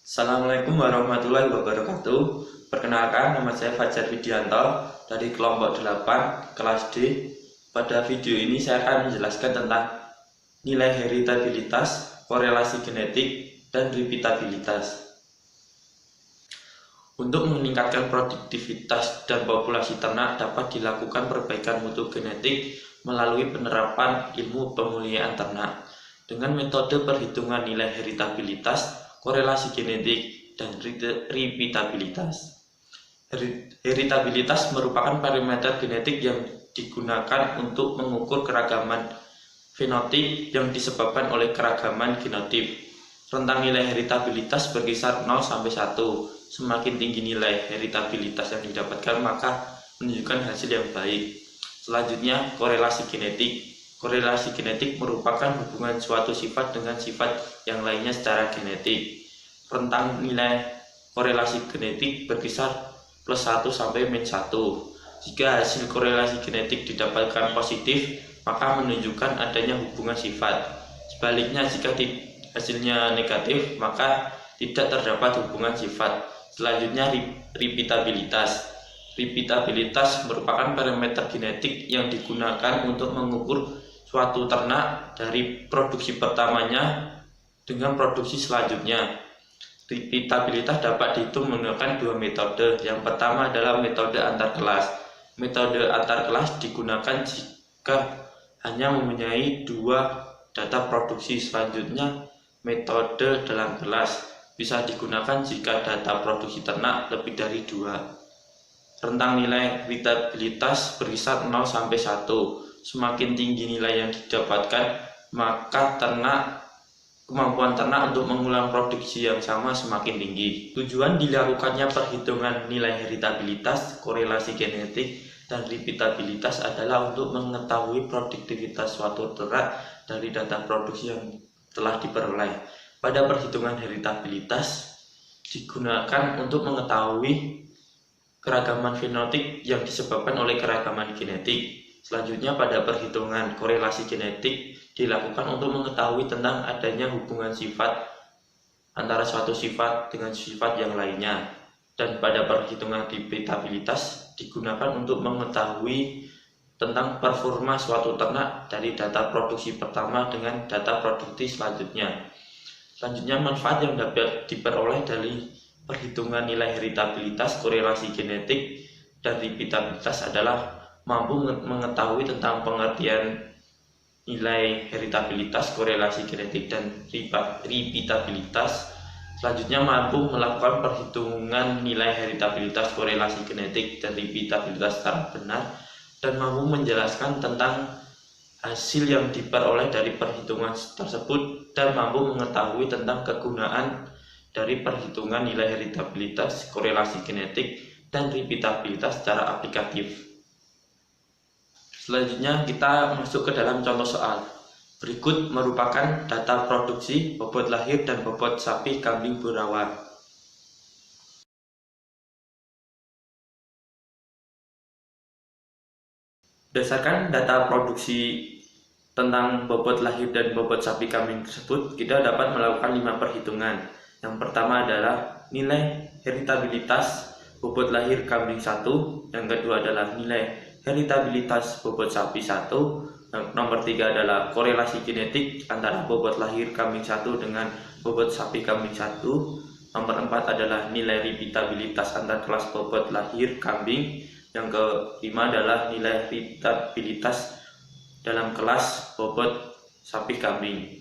Assalamualaikum warahmatullahi wabarakatuh. Perkenalkan, nama saya Fajar Widianto dari kelompok 8 kelas D. Pada video ini saya akan menjelaskan tentang nilai heritabilitas, korelasi genetik, dan repeatabilitas. Untuk meningkatkan produktivitas dan populasi ternak dapat dilakukan perbaikan mutu genetik melalui penerapan ilmu pemulihan ternak dengan metode perhitungan nilai heritabilitas, korelasi genetik, dan repeatabilitas. Heritabilitas merupakan parameter genetik yang digunakan untuk mengukur keragaman fenotip yang disebabkan oleh keragaman genotip. Rentang nilai heritabilitas berkisar 0 sampai 1. Semakin tinggi nilai heritabilitas yang didapatkan maka menunjukkan hasil yang baik. Selanjutnya, korelasi genetik. Korelasi genetik merupakan hubungan suatu sifat dengan sifat yang lainnya secara genetik. Rentang nilai korelasi genetik berkisar plus 1 sampai min 1. Jika hasil korelasi genetik didapatkan positif, maka menunjukkan adanya hubungan sifat. Sebaliknya, jika hasilnya negatif, maka tidak terdapat hubungan sifat. Selanjutnya, repeatabilitas. Repeatabilitas merupakan parameter genetik yang digunakan untuk mengukur suatu ternak dari produksi pertamanya dengan produksi selanjutnya. Repeatabilitas dapat dihitung menggunakan dua metode. Yang pertama adalah metode antar kelas. Metode antar kelas digunakan jika hanya mempunyai dua data produksi. Selanjutnya, metode dalam kelas bisa digunakan jika data produksi ternak lebih dari dua. Rentang nilai repeatabilitas berkisar 0 sampai 1. Semakin tinggi nilai yang didapatkan, maka kemampuan ternak untuk mengulang produksi yang sama semakin tinggi. Tujuan dilakukannya perhitungan nilai heritabilitas, korelasi genetik, dan repeatabilitas adalah untuk mengetahui produktivitas suatu ternak dari data produksi yang telah diperoleh. Pada perhitungan heritabilitas digunakan untuk mengetahui keragaman fenotip yang disebabkan oleh keragaman genetik. Selanjutnya, pada perhitungan korelasi genetik dilakukan untuk mengetahui tentang adanya hubungan sifat antara suatu sifat dengan sifat yang lainnya. Dan pada perhitungan repeatabilitas digunakan untuk mengetahui tentang performa suatu ternak dari data produksi pertama dengan data produksi selanjutnya. Selanjutnya, manfaat yang dapat diperoleh dari perhitungan nilai heritabilitas, korelasi genetik, dan repeatabilitas adalah mampu mengetahui tentang pengertian nilai heritabilitas, korelasi genetik, dan repeatabilitas. Selanjutnya, mampu melakukan perhitungan nilai heritabilitas, korelasi genetik, dan repeatabilitas secara benar, dan mampu menjelaskan tentang hasil yang diperoleh dari perhitungan tersebut, dan mampu mengetahui tentang kegunaan dari perhitungan nilai heritabilitas, korelasi genetik, dan repeatabilitas secara aplikatif. Selanjutnya kita masuk ke dalam contoh soal. Berikut merupakan data produksi bobot lahir dan bobot sapi kambing burawan. Berdasarkan data produksi tentang bobot lahir dan bobot sapi kambing tersebut, kita dapat melakukan 5 perhitungan. Yang pertama adalah nilai heritabilitas bobot lahir kambing 1, yang kedua adalah nilai heritabilitas bobot sapi 1, nomor 3 adalah korelasi genetik antara bobot lahir kambing 1 dengan bobot sapi kambing 1, nomor 4 adalah nilai repeatabilitas antar kelas bobot lahir kambing, yang kelima adalah nilai repeatabilitas dalam kelas bobot sapi kambing.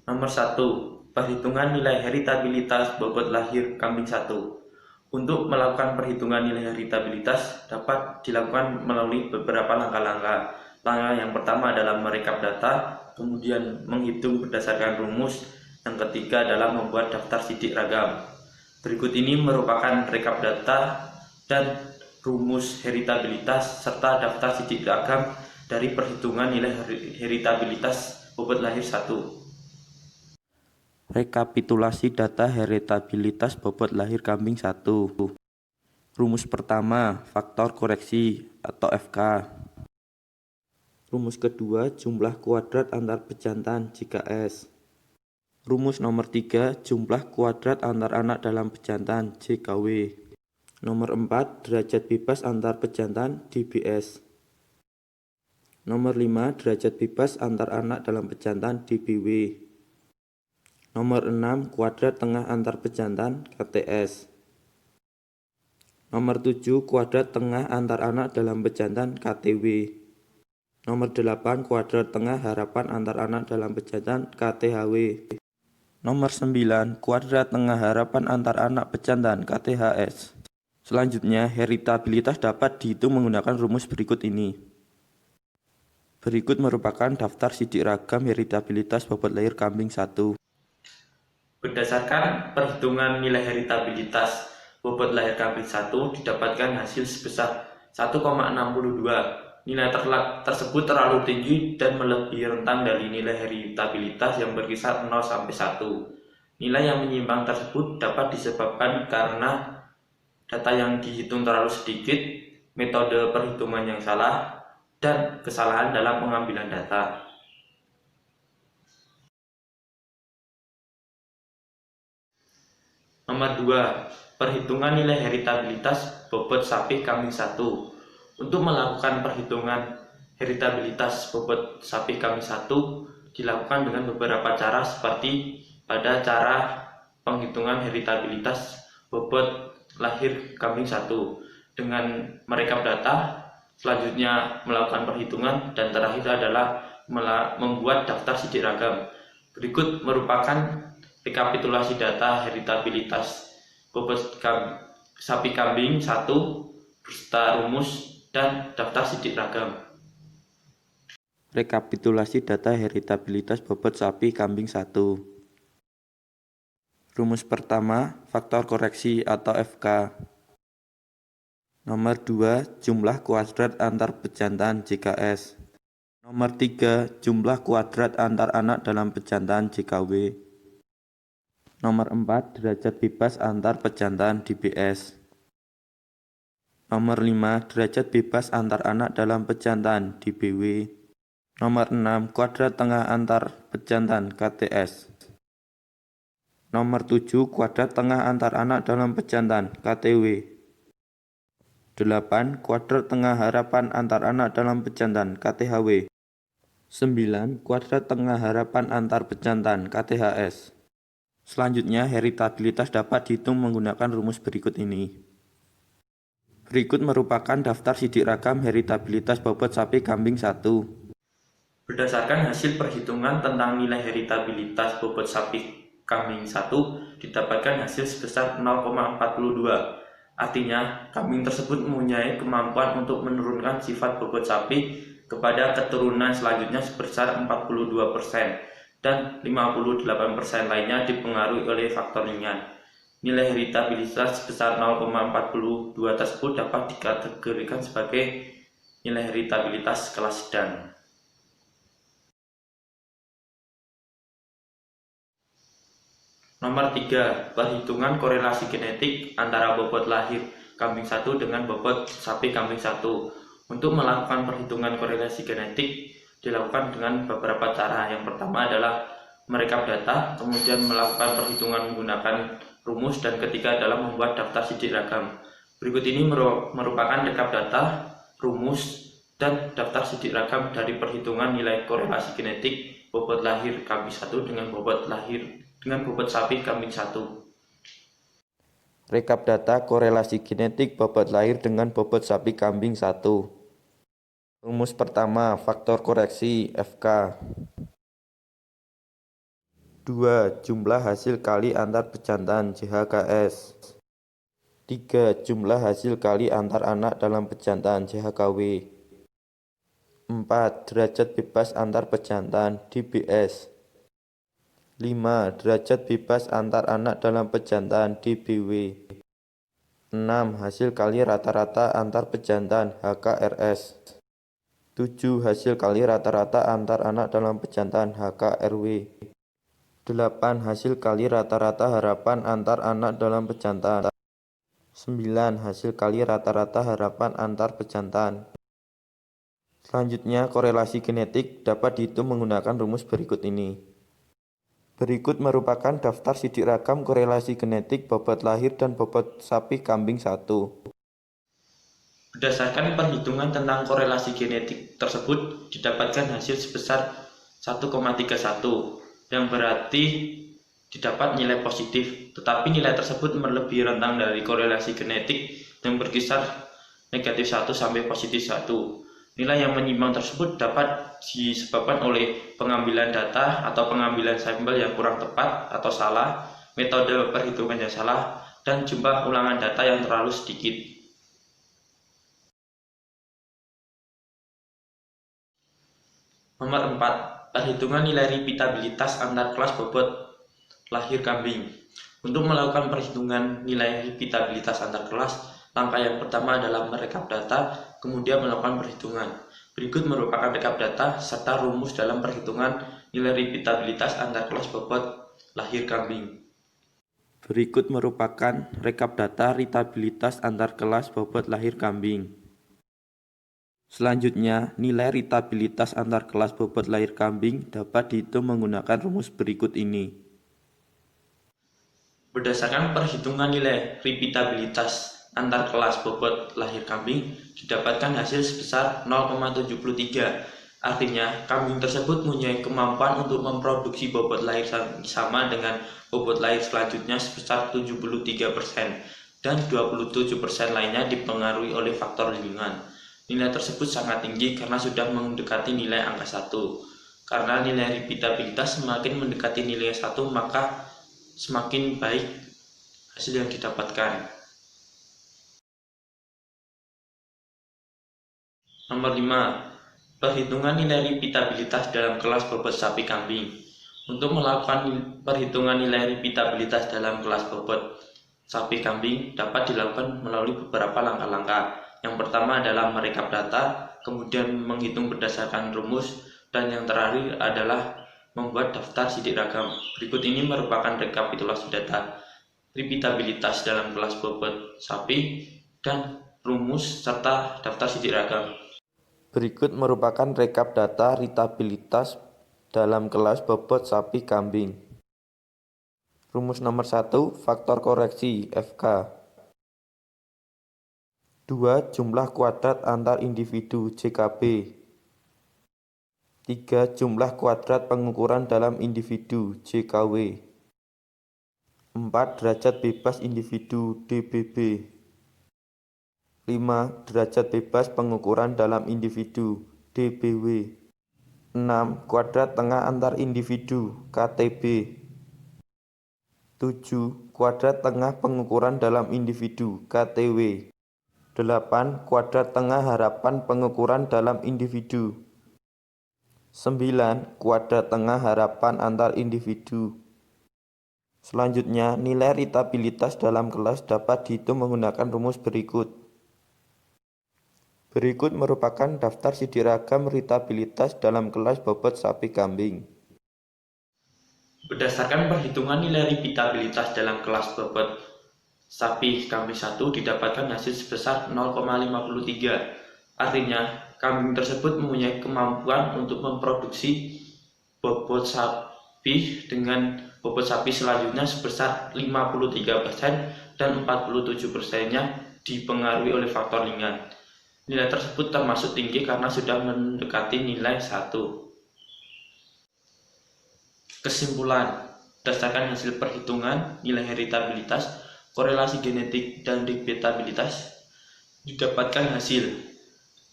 Nomor 1. Perhitungan nilai heritabilitas bobot lahir kambing 1. Untuk melakukan perhitungan nilai heritabilitas dapat dilakukan melalui beberapa langkah-langkah. Langkah yang pertama adalah merekap data, kemudian menghitung berdasarkan rumus, yang ketiga adalah membuat daftar sidik ragam. Berikut ini merupakan rekap data dan rumus heritabilitas serta daftar sidik ragam dari perhitungan nilai heritabilitas bobot lahir 1. Rekapitulasi data heritabilitas bobot lahir kambing 1. Rumus pertama, faktor koreksi atau FK. Rumus kedua, jumlah kuadrat antar pejantan jika S. Rumus nomor 3, jumlah kuadrat antar anak dalam pejantan JKW. Nomor 4, derajat bebas antar pejantan DBS. Nomor 5, derajat bebas antar anak dalam pejantan DBW. Nomor 6, kuadrat tengah antar pejantan KTS. Nomor 7, kuadrat tengah antar anak dalam pejantan KTW. Nomor 8, kuadrat tengah harapan antar anak dalam pejantan KTHW. Nomor 9, kuadrat tengah harapan antar anak pejantan KTHS. Selanjutnya, heritabilitas dapat dihitung menggunakan rumus berikut ini. Berikut merupakan daftar sidik ragam heritabilitas bobot lahir kambing 1. Berdasarkan perhitungan nilai heritabilitas bobot lahir kambing 1 didapatkan hasil sebesar 1,62. Nilai tersebut terlalu tinggi dan melebihi rentang dari nilai heritabilitas yang berkisar 0 sampai 1. Nilai yang menyimpang tersebut dapat disebabkan karena data yang dihitung terlalu sedikit, metode perhitungan yang salah, dan kesalahan dalam pengambilan data. Nomor 2, perhitungan nilai heritabilitas bobot sapi kambing 1. Untuk melakukan perhitungan heritabilitas bobot sapi kambing 1 dilakukan dengan beberapa cara seperti pada cara penghitungan heritabilitas bobot lahir kambing 1 dengan merekap data, selanjutnya melakukan perhitungan, dan terakhir adalah membuat daftar sidik ragam. Berikut merupakan rekapitulasi data heritabilitas bobot sapi kambing 1 beserta rumus dan daftar sidik ragam. Rekapitulasi data heritabilitas bobot sapi kambing 1. Rumus pertama, faktor koreksi atau FK. Nomor 2, jumlah kuadrat antar pejantan JKS. Nomor 3, jumlah kuadrat antar anak dalam pejantan JKW. Nomor 4, derajat bebas antar pejantan DBS. Nomor 5, derajat bebas antar anak dalam pejantan DBW. Nomor 6, kuadrat tengah antar pejantan KTS. Nomor 7, kuadrat tengah antar anak dalam pejantan KTW. 8, kuadrat tengah harapan antar anak dalam pejantan KTHW. 9, kuadrat tengah harapan antar pejantan KTHS. Selanjutnya, heritabilitas dapat dihitung menggunakan rumus berikut ini. Berikut merupakan daftar sidik ragam heritabilitas bobot sapi kambing 1. Berdasarkan hasil perhitungan tentang nilai heritabilitas bobot sapi kambing 1 didapatkan hasil sebesar 0,42. Artinya, kambing tersebut mempunyai kemampuan untuk menurunkan sifat bobot sapi kepada keturunan selanjutnya sebesar 42%, dan 58% lainnya dipengaruhi oleh faktor ringan. Nilai heritabilitas sebesar 0,42 tersebut dapat dikategorikan sebagai nilai heritabilitas kelas sedang. Nomor 3, perhitungan korelasi genetik antara bobot lahir kambing 1 dengan bobot sapi kambing 1. Untuk melakukan perhitungan korelasi genetik dilakukan dengan beberapa cara. Yang pertama adalah merekap data, kemudian melakukan perhitungan menggunakan rumus, dan ketiga adalah membuat daftar sidik ragam. Berikut ini merupakan rekap data, rumus, dan daftar sidik ragam dari perhitungan nilai korelasi genetik bobot lahir kambing 1 dengan bobot sapi kambing 1. Rekap data korelasi genetik bobot lahir dengan bobot sapi kambing 1. Rumus pertama, faktor koreksi FK. 2, jumlah hasil kali antar pejantan JHKS. 3, jumlah hasil kali antar anak dalam pejantan JHKW. 4, derajat bebas antar pejantan DBS. 5, derajat bebas antar anak dalam pejantan DBW. 6, hasil kali rata-rata antar pejantan HKRS. 7, hasil kali rata-rata antar anak dalam pejantan HKRW. 8, hasil kali rata-rata harapan antar anak dalam pejantan. 9, hasil kali rata-rata harapan antar pejantan. Selanjutnya, korelasi genetik dapat dihitung menggunakan rumus berikut ini. Berikut merupakan daftar sidik ragam korelasi genetik bobot lahir dan bobot sapi kambing 1. Berdasarkan perhitungan tentang korelasi genetik tersebut, didapatkan hasil sebesar 1,31, yang berarti didapat nilai positif, tetapi nilai tersebut melebihi rentang dari korelasi genetik yang berkisar negatif 1 sampai positif 1. Nilai yang menyimpang tersebut dapat disebabkan oleh pengambilan data atau pengambilan sampel yang kurang tepat atau salah, metode perhitungan yang salah, dan jumlah ulangan data yang terlalu sedikit. Nomor 4. Perhitungan nilai repeatabilitas antar kelas bobot lahir kambing. Untuk melakukan perhitungan nilai repeatabilitas antar kelas, langkah yang pertama adalah merekap data, kemudian melakukan perhitungan. Berikut merupakan rekap data serta rumus dalam perhitungan nilai repeatabilitas antar kelas bobot lahir kambing. Berikut merupakan rekap data repeatabilitas antar kelas bobot lahir kambing. Selanjutnya, nilai repeatabilitas antar kelas bobot lahir kambing dapat dihitung menggunakan rumus berikut ini. Berdasarkan perhitungan nilai repeatabilitas antar kelas bobot lahir kambing, didapatkan hasil sebesar 0,73. Artinya, kambing tersebut mempunyai kemampuan untuk memproduksi bobot lahir sama dengan bobot lahir selanjutnya sebesar 73%, dan 27% lainnya dipengaruhi oleh faktor lingkungan. Nilai tersebut sangat tinggi karena sudah mendekati nilai angka 1. Karena nilai repeatabilitas semakin mendekati nilai 1, maka semakin baik hasil yang didapatkan. Nomor 5. Perhitungan nilai repeatabilitas dalam kelas bobot sapi kambing. Untuk melakukan perhitungan nilai repeatabilitas dalam kelas bobot sapi kambing dapat dilakukan melalui beberapa langkah-langkah. Yang pertama adalah merekap data, kemudian menghitung berdasarkan rumus, dan yang terakhir adalah membuat daftar sidik ragam. Berikut ini merupakan rekapitulasi data repeatabilitas dalam kelas bobot sapi dan rumus serta daftar sidik ragam. Berikut merupakan rekap data repeatabilitas dalam kelas bobot sapi kambing. Rumus nomor 1, faktor koreksi FK. 2. Jumlah kuadrat antar individu JKB. 3. Jumlah kuadrat pengukuran dalam individu JKW. 4. Derajat bebas individu DBB. 5. Derajat bebas pengukuran dalam individu DBW. 6. Kuadrat tengah antar individu KTB. 7. Kuadrat tengah pengukuran dalam individu KTW. 8. Kuadrat tengah harapan pengukuran dalam individu. 9. Kuadrat tengah harapan antar individu. Selanjutnya, nilai repeatabilitas dalam kelas dapat dihitung menggunakan rumus berikut. Berikut merupakan daftar sidik ragam repeatabilitas dalam kelas bobot sapi kambing. Berdasarkan perhitungan nilai repeatabilitas dalam kelas bobot sapi kambing 1 didapatkan hasil sebesar 0,53. Artinya, kambing tersebut mempunyai kemampuan untuk memproduksi bobot sapi dengan bobot sapi selanjutnya sebesar 53% dan 47%-nya dipengaruhi oleh faktor lingkungan. Nilai tersebut termasuk tinggi karena sudah mendekati nilai 1. Kesimpulan, berdasarkan hasil perhitungan nilai heritabilitas, korelasi genetik, dan repeatabilitas, didapatkan hasil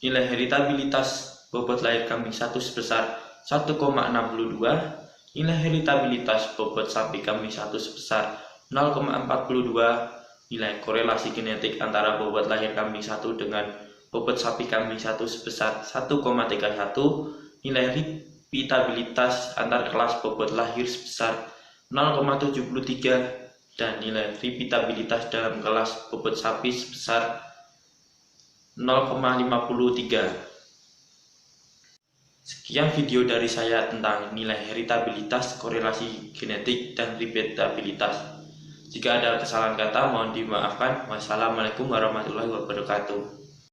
nilai heritabilitas bobot lahir kambing 1 sebesar 1,62, nilai heritabilitas bobot sapi kambing 1 sebesar 0,42, nilai korelasi genetik antara bobot lahir kambing 1 dengan bobot sapi kambing 1 sebesar 1,31, nilai repeatabilitas antar kelas bobot lahir sebesar 0,73, dan nilai repeatabilitas dalam kelas bobot sapi sebesar 0,53. Sekian video dari saya tentang nilai heritabilitas, korelasi genetik, dan repeatabilitas. Jika ada kesalahan kata mohon dimaafkan. Wassalamualaikum warahmatullahi wabarakatuh.